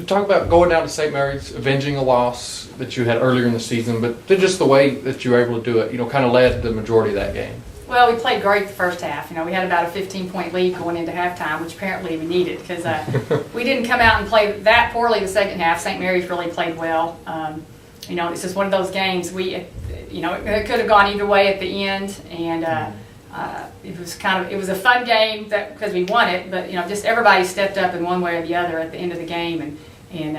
talk about going down to St. Mary's, avenging a loss that you had earlier in the season, but just the way that you were able to do it, kind of led the majority of that game. Well, we played great the first half. We had about a 15-point lead going into halftime, which apparently we needed because we didn't come out and play that poorly the second half. St. Mary's really played well. It's just one of those games. It could have gone either way at the end, and it was a fun game because we won it. But just everybody stepped up in one way or the other at the end of the game, and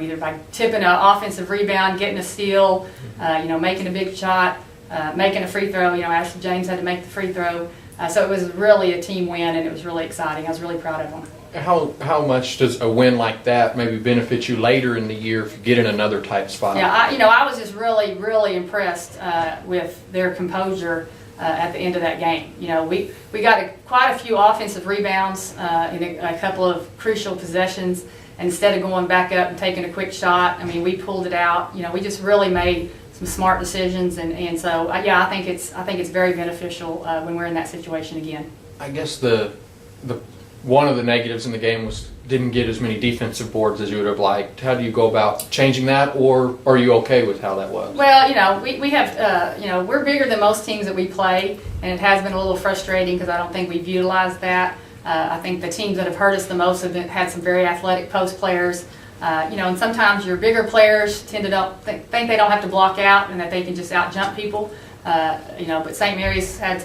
either by tipping an offensive rebound, getting a steal, making a big shot. Making a free throw, Ashley James had to make the free throw. So it was really a team win, and it was really exciting. I was really proud of them. How much does a win like that maybe benefit you later in the year if you get in another tight spot? Yeah, I was just really, really impressed with their composure at the end of that game. We got quite a few offensive rebounds in a couple of crucial possessions. Instead of going back up and taking a quick shot, we pulled it out. We just really made some smart decisions, and so I think it's very beneficial when we're in that situation again. I guess the one of the negatives in the game was didn't get as many defensive boards as you would have liked. How do you go about changing that, or are you okay with how that was? Well, we have we're bigger than most teams that we play, and it has been a little frustrating because I don't think we've utilized that. I think the teams that have hurt us the most have had some very athletic post players. And sometimes your bigger players tend to think they don't have to block out and that they can just out jump people. But St. Mary's had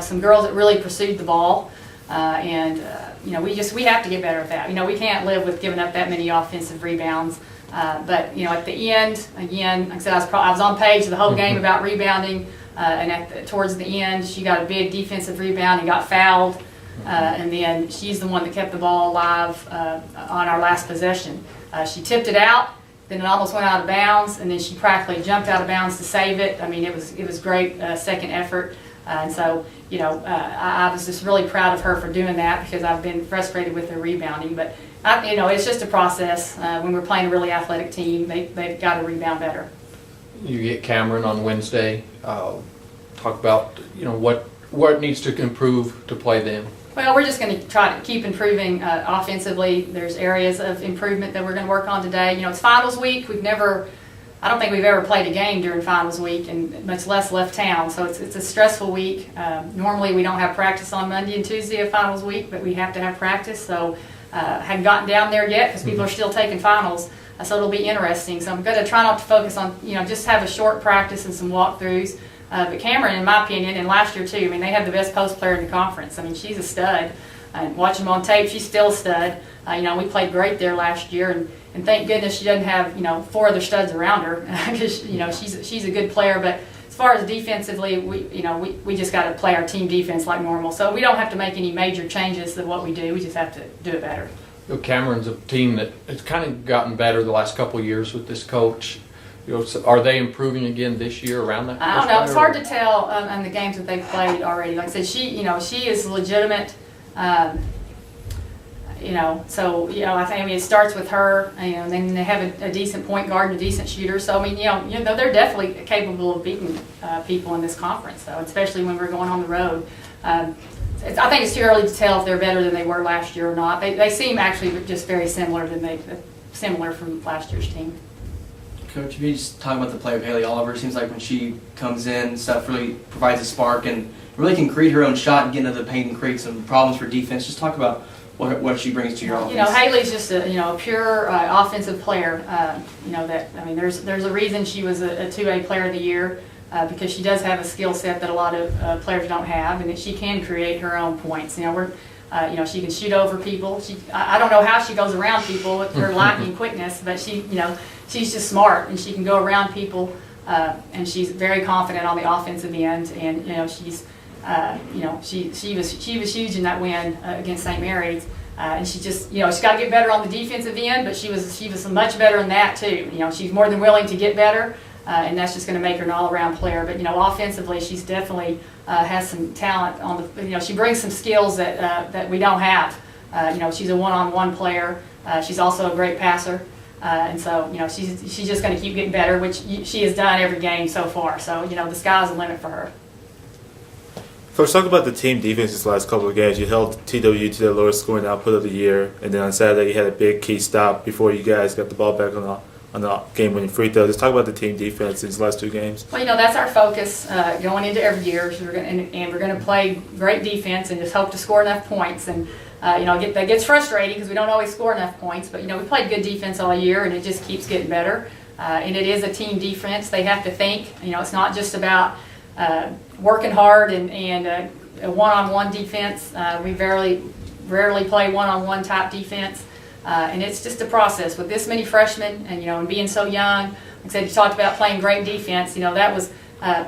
some girls that really pursued the ball, we have to get better at that. We can't live with giving up that many offensive rebounds. But at the end, again, like I said, I was on page the whole game about rebounding, and towards the end, she got a big defensive rebound and got fouled. And then she's the one that kept the ball alive on our last possession. She tipped it out, then it almost went out of bounds, and then she practically jumped out of bounds to save it. It was great second effort, and so I was just really proud of her for doing that because I've been frustrated with her rebounding. But it's just a process. When we're playing a really athletic team, they've got to rebound better. You get Cameron on Wednesday. Talk about what needs to improve to play them. Well, we're just going to try to keep improving offensively. There's areas of improvement that we're going to work on today. It's finals week. I don't think we've ever played a game during finals week, and much less left town. So it's a stressful week. Normally we don't have practice on Monday and Tuesday of finals week, but we have to have practice. So hadn't gotten down there yet because people are still taking finals. So it'll be interesting. So I'm going to try not to focus on, just have a short practice and some walkthroughs. But Cameron, in my opinion, and last year too, they had the best post player in the conference. she's a stud. Watching them on tape, she's still a stud. We played great there last year, and thank goodness she doesn't have, four other studs around her because, she's a good player. But as far as defensively, we just got to play our team defense like normal. So we don't have to make any major changes to what we do. We just have to do it better. Cameron's a team that has kind of gotten better the last couple of years with this coach. Are they improving again this year around that? I don't know. It's hard to tell on the games that they've played already. Like I said, she is legitimate. So I think it starts with her. And then they have a decent point guard and a decent shooter. So they're definitely capable of beating people in this conference. So especially when we're going on the road. I think it's too early to tell if they're better than they were last year or not. They seem actually just very similar from last year's team. Coach, if you just talk about the play of Haley Oliver, it seems like when she comes in, stuff really provides a spark and really can create her own shot and get into the paint and create some problems for defense. Just talk about what she brings to your offense. Haley's just a pure offensive player. There's a reason she was a 2A player of the year because she does have a skill set that a lot of players don't have, and that she can create her own points. She can shoot over people. I don't know how she goes around people with her lightning quickness, but she's just smart, and she can go around people, and she's very confident on the offensive end. And she was huge in that win against St. Mary's, and she just she's got to get better on the defensive end, but she was much better in that too. She's more than willing to get better, and that's just going to make her an all-around player. But offensively, she's definitely has some talent on the. She brings some skills that we don't have. She's a one-on-one player. She's also a great passer. And so, she's just going to keep getting better, which she has done every game so far. So, the sky's the limit for her. Coach, talk about the team defense this last couple of games. You held TW to their lowest scoring output of the year, and then on Saturday you had a big key stop before you guys got the ball back on the game-winning free throw. Just talk about the team defense in these last 2 games. Well, that's our focus going into every year. So we're going to play great defense and just hope to score enough points. And that gets frustrating because we don't always score enough points. But we played good defense all year, and it just keeps getting better. And it is a team defense. They have to think. It's not just about working hard and a one-on-one defense. We rarely play one-on-one type defense. And it's just a process with this many freshmen and being so young. Like I said, you talked about playing great defense. That was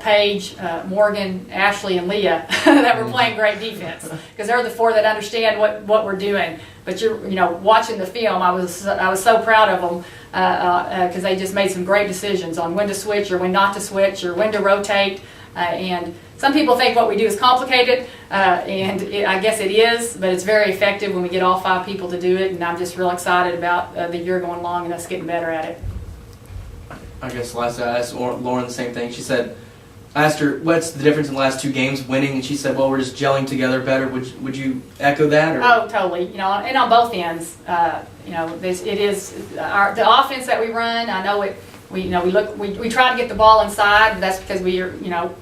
Paige, Morgan, Ashley, and Leah that were playing great defense because they're the 4 that understand what we're doing. But watching the film, I was so proud of them because they just made some great decisions on when to switch or when not to switch or when to rotate. And some people think what we do is complicated, and I guess it is, but it's very effective when we get all 5 people to do it, and I'm just real excited about the year going along and us getting better at it. I guess last I asked Lauren the same thing. She said, I asked her, what's the difference in the last 2 games winning, and she said, well, we're just gelling together better. Would you echo that? Or? Oh, totally. And on both ends, it is the offense that we run. I know it. We try to get the ball inside. But that's because we're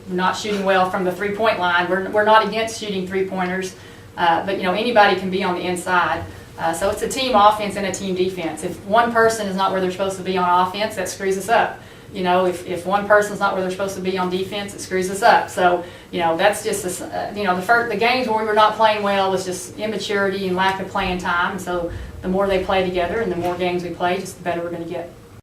not shooting well from the 3-point line. We're not against shooting 3-pointers, but anybody can be on the inside. So it's a team offense and a team defense. If one person is not where they're supposed to be on offense, that screws us up. If one person's not where they're supposed to be on defense, it screws us up. So that's just the games where we were not playing well was just immaturity and lack of playing time. And so the more they play together and the more games we play, just the better we're going to get.